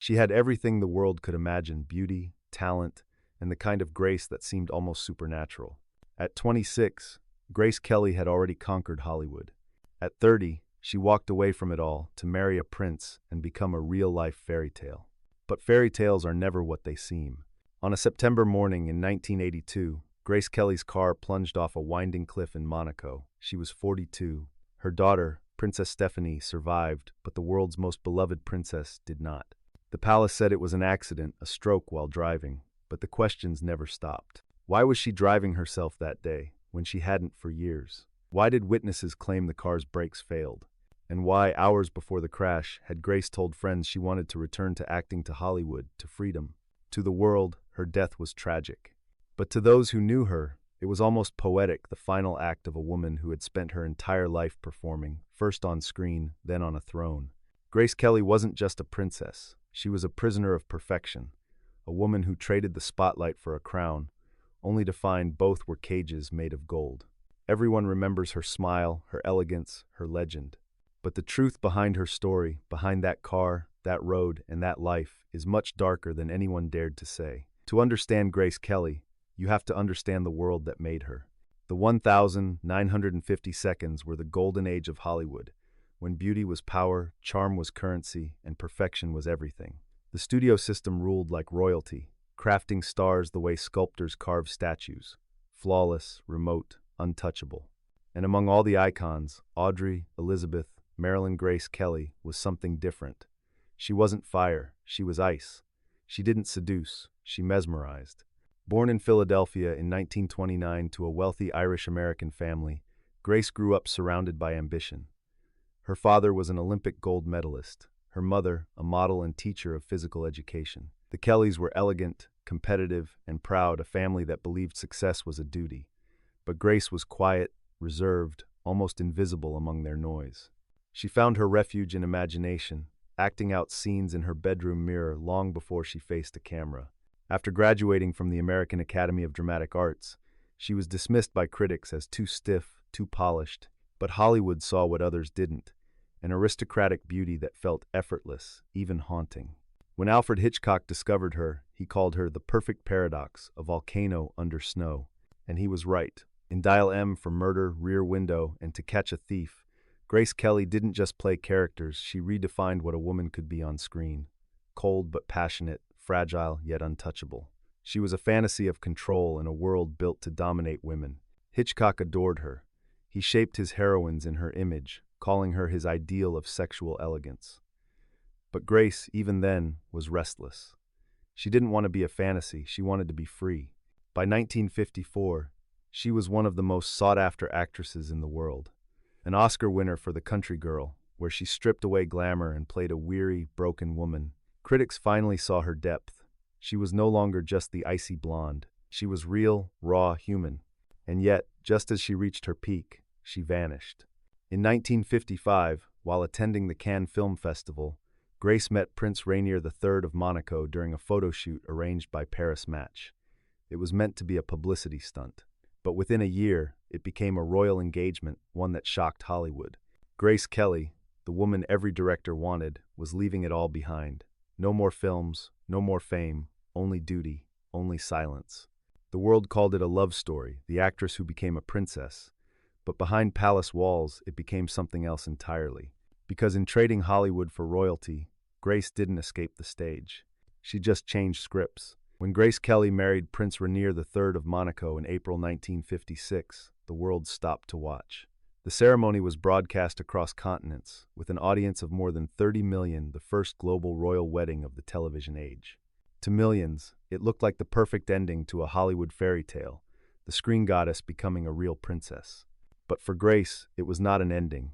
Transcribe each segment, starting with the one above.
She had everything the world could imagine: beauty, talent, and the kind of grace that seemed almost supernatural. At 26, Grace Kelly had already conquered Hollywood. At 30, she walked away from it all to marry a prince and become a real-life fairy tale. But fairy tales are never what they seem. On a September morning in 1982, Grace Kelly's car plunged off a winding cliff in Monaco. She was 42. Her daughter, Princess Stephanie, survived, but the world's most beloved princess did not. The palace said it was an accident, a stroke while driving, but the questions never stopped. Why was she driving herself that day, when she hadn't for years? Why did witnesses claim the car's brakes failed? And why, hours before the crash, had Grace told friends she wanted to return to acting, to Hollywood, to freedom? To the world, her death was tragic. But to those who knew her, it was almost poetic, the final act of a woman who had spent her entire life performing, first on screen, then on a throne. Grace Kelly wasn't just a princess. She was a prisoner of perfection, a woman who traded the spotlight for a crown, only to find both were cages made of gold. Everyone remembers her smile, her elegance, her legend. But the truth behind her story, behind that car, that road, and that life, is much darker than anyone dared to say. To understand Grace Kelly, you have to understand the world that made her. The 1,950 seconds were the golden age of Hollywood, when beauty was power, charm was currency, and perfection was everything. The studio system ruled like royalty, crafting stars the way sculptors carve statues, flawless, remote, untouchable. And among all the icons, Audrey, Elizabeth, Marilyn Grace Kelly was something different. She wasn't fire, she was ice. She didn't seduce, she mesmerized. Born in Philadelphia in 1929 to a wealthy Irish-American family, Grace grew up surrounded by ambition. Her father was an Olympic gold medalist, her mother a model and teacher of physical education. The Kellys were elegant, competitive, and proud, a family that believed success was a duty. But Grace was quiet, reserved, almost invisible among their noise. She found her refuge in imagination, acting out scenes in her bedroom mirror long before she faced a camera. After graduating from the American Academy of Dramatic Arts, she was dismissed by critics as too stiff, too polished, but Hollywood saw what others didn't: an aristocratic beauty that felt effortless, even haunting. When Alfred Hitchcock discovered her, he called her the perfect paradox, a volcano under snow. And he was right. In Dial M for Murder, Rear Window, and To Catch a Thief, Grace Kelly didn't just play characters, she redefined what a woman could be on screen. Cold but passionate, fragile yet untouchable. She was a fantasy of control in a world built to dominate women. Hitchcock adored her. He shaped his heroines in her image, calling her his ideal of sexual elegance. But Grace, even then, was restless. She didn't want to be a fantasy, she wanted to be free. By 1954, she was one of the most sought-after actresses in the world. An Oscar winner for The Country Girl, where she stripped away glamour and played a weary, broken woman. Critics finally saw her depth. She was no longer just the icy blonde. She was real, raw, human. And yet, just as she reached her peak, she vanished. In 1955, while attending the Cannes Film Festival, Grace met Prince Rainier III of Monaco during a photo shoot arranged by Paris Match. It was meant to be a publicity stunt. But within a year, it became a royal engagement, one that shocked Hollywood. Grace Kelly, the woman every director wanted, was leaving it all behind. No more films, no more fame, only duty, only silence. The world called it a love story, the actress who became a princess. But behind palace walls, it became something else entirely. Because in trading Hollywood for royalty, Grace didn't escape the stage. She just changed scripts. When Grace Kelly married Prince Rainier III of Monaco in April 1956, the world stopped to watch. The ceremony was broadcast across continents, with an audience of more than 30 million, the first global royal wedding of the television age. To millions, it looked like the perfect ending to a Hollywood fairy tale, the screen goddess becoming a real princess. But for Grace, it was not an ending.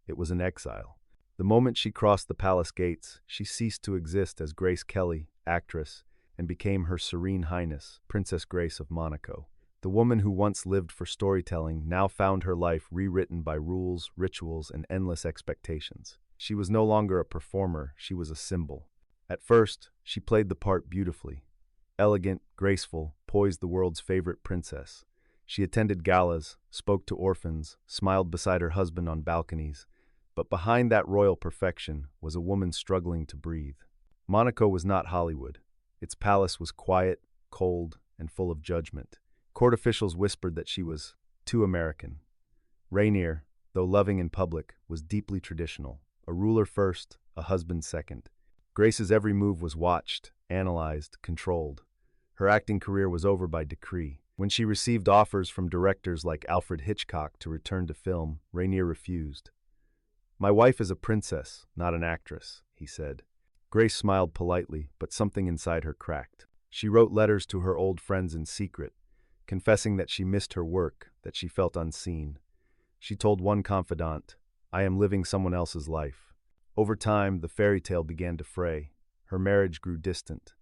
It was an exile. The moment she crossed the palace gates, she ceased to exist as Grace Kelly, actress, and became Her Serene Highness, Princess Grace of Monaco. The woman who once lived for storytelling now found her life rewritten by rules, rituals, and endless expectations. She was no longer a performer, she was a symbol. At first, she played the part beautifully. Elegant, graceful, poised the world's favorite princess. She attended galas, spoke to orphans, smiled beside her husband on balconies. But behind that royal perfection was a woman struggling to breathe. Monaco was not Hollywood. Its palace was quiet, cold, and full of judgment. Court officials whispered that she was too American. Rainier, though loving in public, was deeply traditional. A ruler first, a husband second. Grace's every move was watched, analyzed, controlled. Her acting career was over by decree. When she received offers from directors like Alfred Hitchcock to return to film, Rainier refused. "My wife is a princess, not an actress," he said. Grace smiled politely, but something inside her cracked. She wrote letters to her old friends in secret, confessing that she missed her work, that she felt unseen. She told one confidant, "I am living someone else's life." Over time, the fairy tale began to fray. Her marriage grew distant.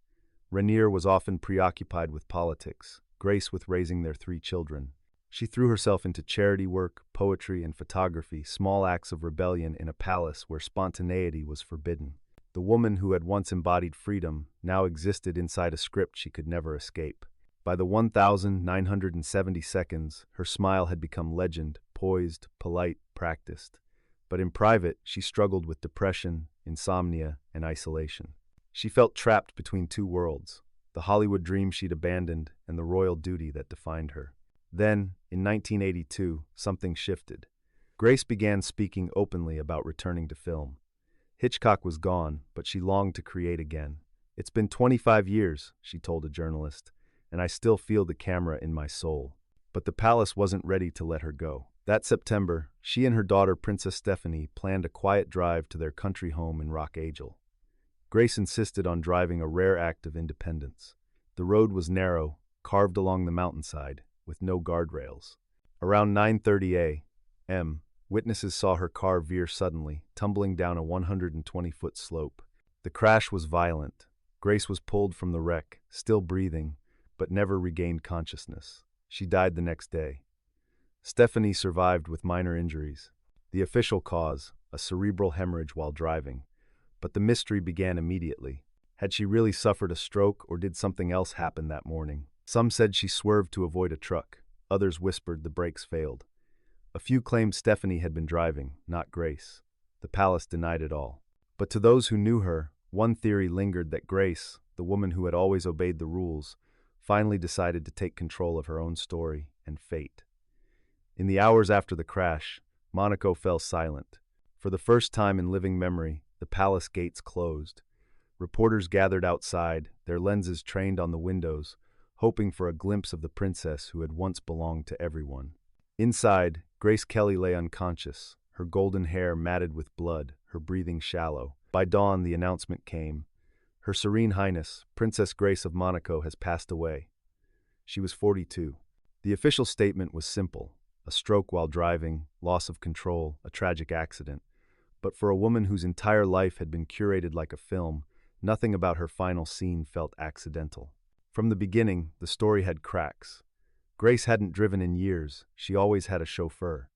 Rainier was often preoccupied with politics, Grace with raising their 3 children. She threw herself into charity work, poetry, and photography, small acts of rebellion in a palace where spontaneity was forbidden. The woman who had once embodied freedom now existed inside a script she could never escape. By the 1970 seconds, her smile had become legend, poised, polite, practiced. But in private, she struggled with depression, insomnia, and isolation. She felt trapped between 2 worlds, the Hollywood dream she'd abandoned and the royal duty that defined her. Then, in 1982, something shifted. Grace began speaking openly about returning to film. Hitchcock was gone, but she longed to create again. "It's been 25 years, she told a journalist, "and I still feel the camera in my soul." But the palace wasn't ready to let her go. That September, she and her daughter, Princess Stephanie, planned a quiet drive to their country home in Rock Angel. Grace insisted on driving, a rare act of independence. The road was narrow, carved along the mountainside, with no guardrails. Around 9:30 a.m., witnesses saw her car veer suddenly, tumbling down a 120-foot slope. The crash was violent. Grace was pulled from the wreck, still breathing, but never regained consciousness. She died the next day. Stephanie survived with minor injuries. The official cause, a cerebral hemorrhage while driving. But the mystery began immediately. Had she really suffered a stroke, or did something else happen that morning? Some said she swerved to avoid a truck. Others whispered the brakes failed. A few claimed Stephanie had been driving, not Grace. The palace denied it all. But to those who knew her, one theory lingered that Grace, the woman who had always obeyed the rules, finally decided to take control of her own story and fate. In the hours after the crash, Monaco fell silent. For the first time in living memory, the palace gates closed. Reporters gathered outside, their lenses trained on the windows, hoping for a glimpse of the princess who had once belonged to everyone. Inside, Grace Kelly lay unconscious, her golden hair matted with blood, her breathing shallow. By dawn, the announcement came. Her Serene Highness, Princess Grace of Monaco, has passed away. She was 42. The official statement was simple: a stroke while driving, loss of control, a tragic accident. But for a woman whose entire life had been curated like a film, nothing about her final scene felt accidental. From the beginning, the story had cracks. Grace hadn't driven in years. She always had a chauffeur.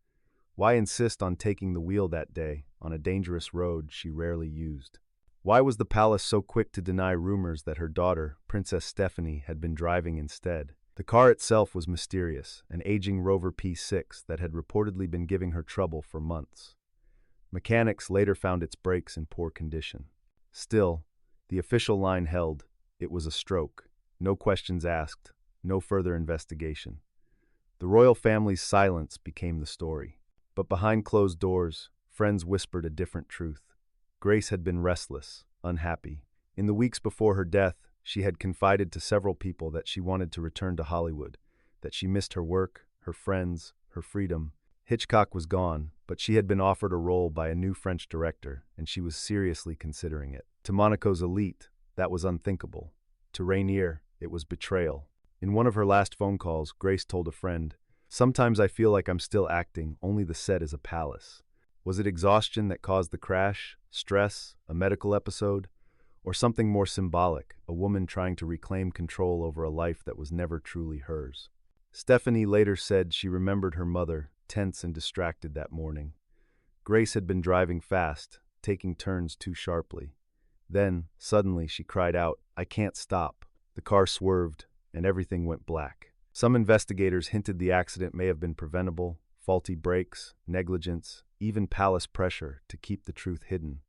Why insist on taking the wheel that day, on a dangerous road she rarely used? Why was the palace so quick to deny rumors that her daughter, Princess Stephanie, had been driving instead? The car itself was mysterious, an aging Rover P6 that had reportedly been giving her trouble for months. Mechanics later found its brakes in poor condition. Still, the official line held: it was a stroke. No questions asked, no further investigation. The royal family's silence became the story. But behind closed doors, friends whispered a different truth. Grace had been restless, unhappy. In the weeks before her death, she had confided to several people that she wanted to return to Hollywood, that she missed her work, her friends, her freedom. Hitchcock was gone, but she had been offered a role by a new French director, and she was seriously considering it. To Monaco's elite, that was unthinkable. To Rainier, it was betrayal. In one of her last phone calls, Grace told a friend, "Sometimes I feel like I'm still acting, only the set is a palace." Was it exhaustion that caused the crash, stress, a medical episode, or something more symbolic, a woman trying to reclaim control over a life that was never truly hers? Stephanie later said she remembered her mother, tense and distracted that morning. Grace had been driving fast, taking turns too sharply. Then, suddenly, she cried out, "I can't stop." The car swerved, and everything went black. Some investigators hinted the accident may have been preventable: faulty brakes, negligence, even palace pressure to keep the truth hidden.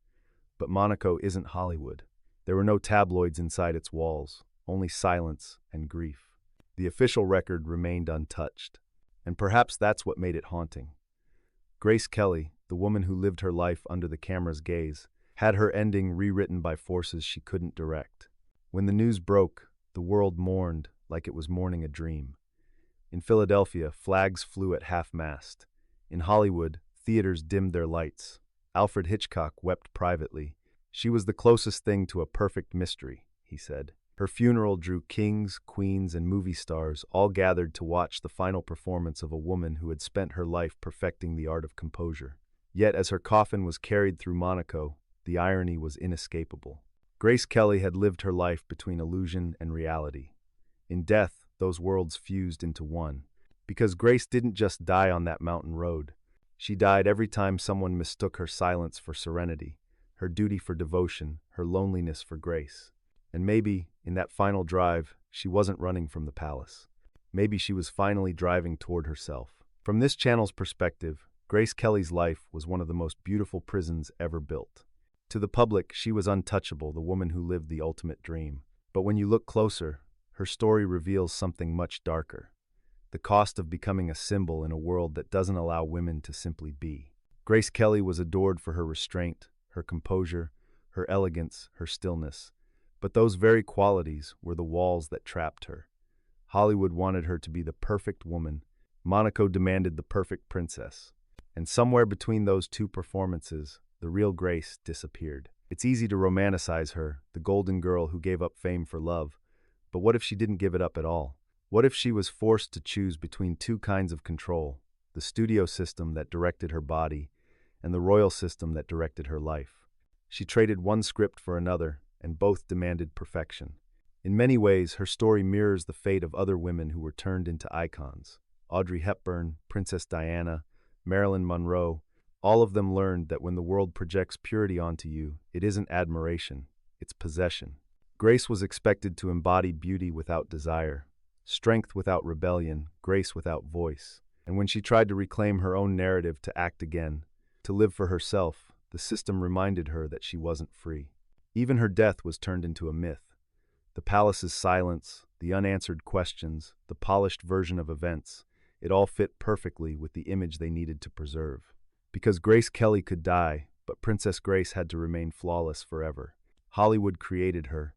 But Monaco isn't Hollywood. There were no tabloids inside its walls, only silence and grief. The official record remained untouched. And perhaps that's what made it haunting. Grace Kelly, the woman who lived her life under the camera's gaze, had her ending rewritten by forces she couldn't direct. When the news broke, the world mourned like it was mourning a dream. In Philadelphia, flags flew at half-mast. In Hollywood, theaters dimmed their lights. Alfred Hitchcock wept privately. She was the closest thing to a perfect mystery, he said. Her funeral drew kings, queens, and movie stars, all gathered to watch the final performance of a woman who had spent her life perfecting the art of composure. Yet as her coffin was carried through Monaco, the irony was inescapable. Grace Kelly had lived her life between illusion and reality. In death, those worlds fused into one. Because Grace didn't just die on that mountain road. She died every time someone mistook her silence for serenity, her duty for devotion, her loneliness for grace. And maybe, in that final drive, she wasn't running from the palace. Maybe she was finally driving toward herself. From this channel's perspective, Grace Kelly's life was one of the most beautiful prisons ever built. To the public, she was untouchable, the woman who lived the ultimate dream. But when you look closer, her story reveals something much darker. The cost of becoming a symbol in a world that doesn't allow women to simply be. Grace Kelly was adored for her restraint, her composure, her elegance, her stillness. But those very qualities were the walls that trapped her. Hollywood wanted her to be the perfect woman. Monaco demanded the perfect princess. And somewhere between those two performances, the real Grace disappeared. It's easy to romanticize her, the golden girl who gave up fame for love. But what if she didn't give it up at all? What if she was forced to choose between two kinds of control, the studio system that directed her body and the royal system that directed her life? She traded one script for another, and both demanded perfection. In many ways, her story mirrors the fate of other women who were turned into icons. Audrey Hepburn, Princess Diana, Marilyn Monroe, all of them learned that when the world projects purity onto you, it isn't admiration, it's possession. Grace was expected to embody beauty without desire, strength without rebellion, grace without voice. And when she tried to reclaim her own narrative, to act again, to live for herself, the system reminded her that she wasn't free. Even her death was turned into a myth. The palace's silence, the unanswered questions, the polished version of events, it all fit perfectly with the image they needed to preserve. Because Grace Kelly could die, but Princess Grace had to remain flawless forever. Hollywood created her,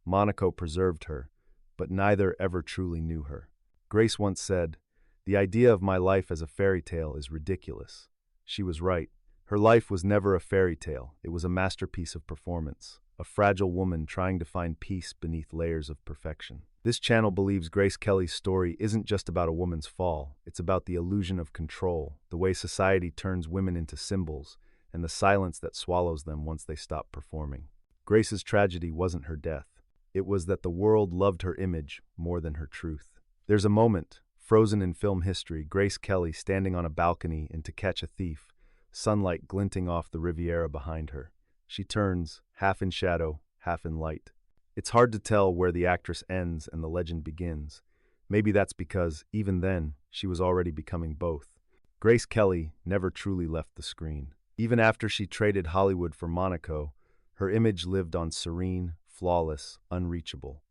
Monaco preserved her, but neither ever truly knew her. Grace once said, "The idea of my life as a fairy tale is ridiculous." She was right. Her life was never a fairy tale, it was a masterpiece of performance, a fragile woman trying to find peace beneath layers of perfection. This channel believes Grace Kelly's story isn't just about a woman's fall, it's about the illusion of control, the way society turns women into symbols, and the silence that swallows them once they stop performing. Grace's tragedy wasn't her death. It was that the world loved her image more than her truth. There's a moment, frozen in film history, Grace Kelly standing on a balcony in To Catch a Thief, sunlight glinting off the Riviera behind her. She turns, half in shadow, half in light. It's hard to tell where the actress ends and the legend begins. Maybe that's because, even then, she was already becoming both. Grace Kelly never truly left the screen. Even after she traded Hollywood for Monaco, her image lived on, serene, flawless, unreachable.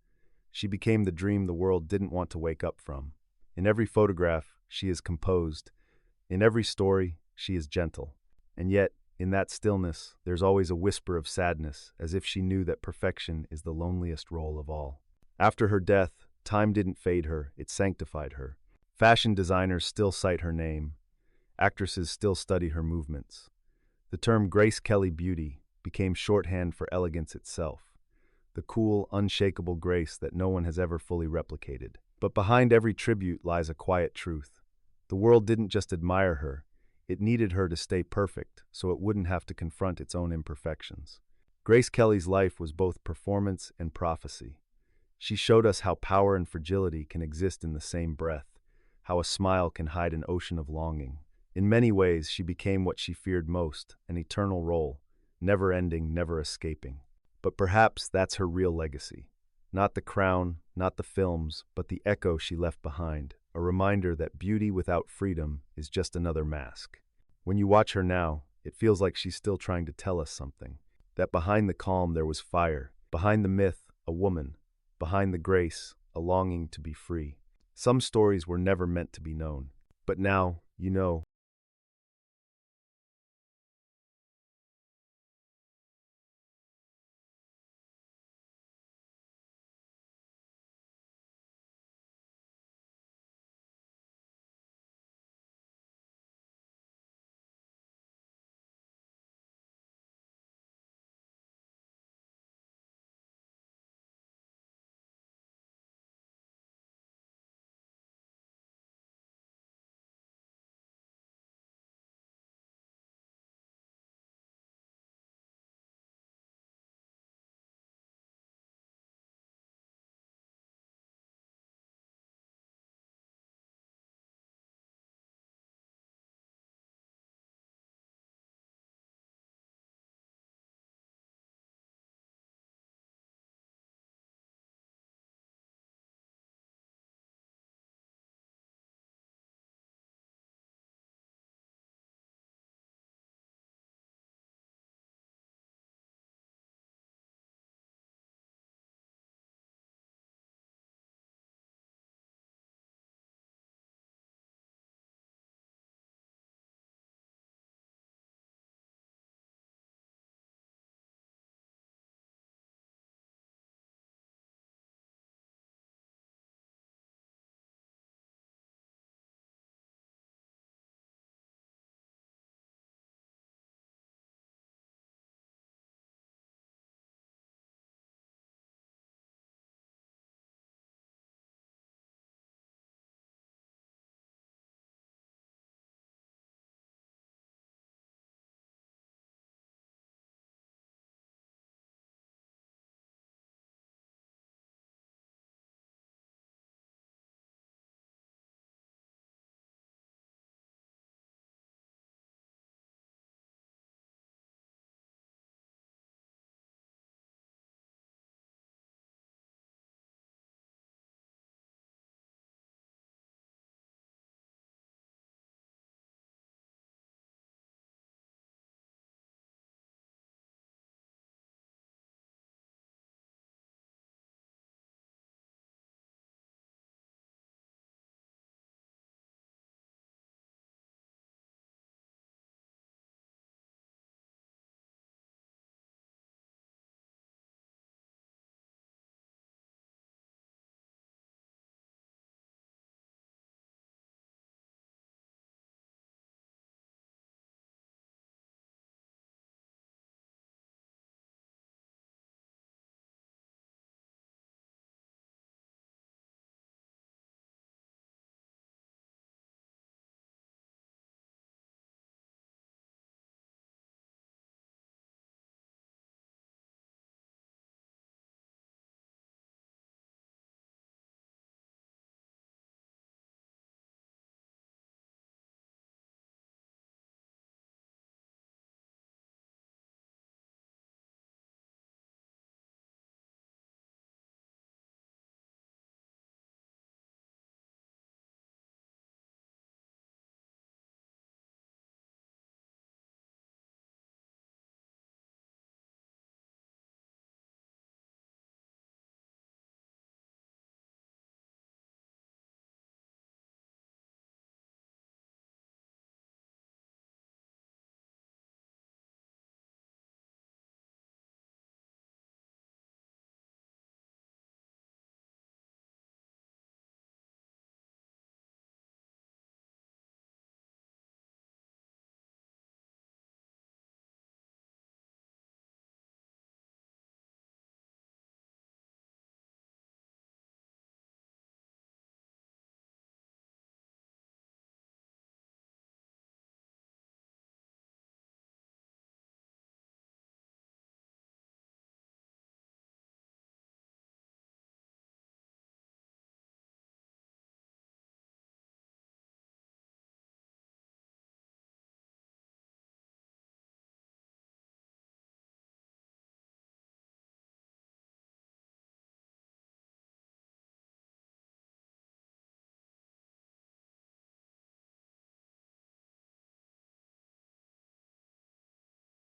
She became the dream the world didn't want to wake up from. In every photograph, she is composed. In every story, she is gentle. And yet, in that stillness, there's always a whisper of sadness, as if she knew that perfection is the loneliest role of all. After her death, time didn't fade her, it sanctified her. Fashion designers still cite her name. Actresses still study her movements. The term Grace Kelly Beauty became shorthand for elegance itself, the cool, unshakable grace that no one has ever fully replicated. But behind every tribute lies a quiet truth. The world didn't just admire her, it needed her to stay perfect so it wouldn't have to confront its own imperfections. Grace Kelly's life was both performance and prophecy. She showed us how power and fragility can exist in the same breath, how a smile can hide an ocean of longing. In many ways, she became what she feared most, an eternal role, never ending, never escaping. But perhaps that's her real legacy. Not the crown, not the films, but the echo she left behind, a reminder that beauty without freedom is just another mask. When you watch her now, it feels like she's still trying to tell us something. That behind the calm there was fire, Behind the myth, a woman. Behind the grace, a longing to be free. Some stories were never meant to be known. But now, you know,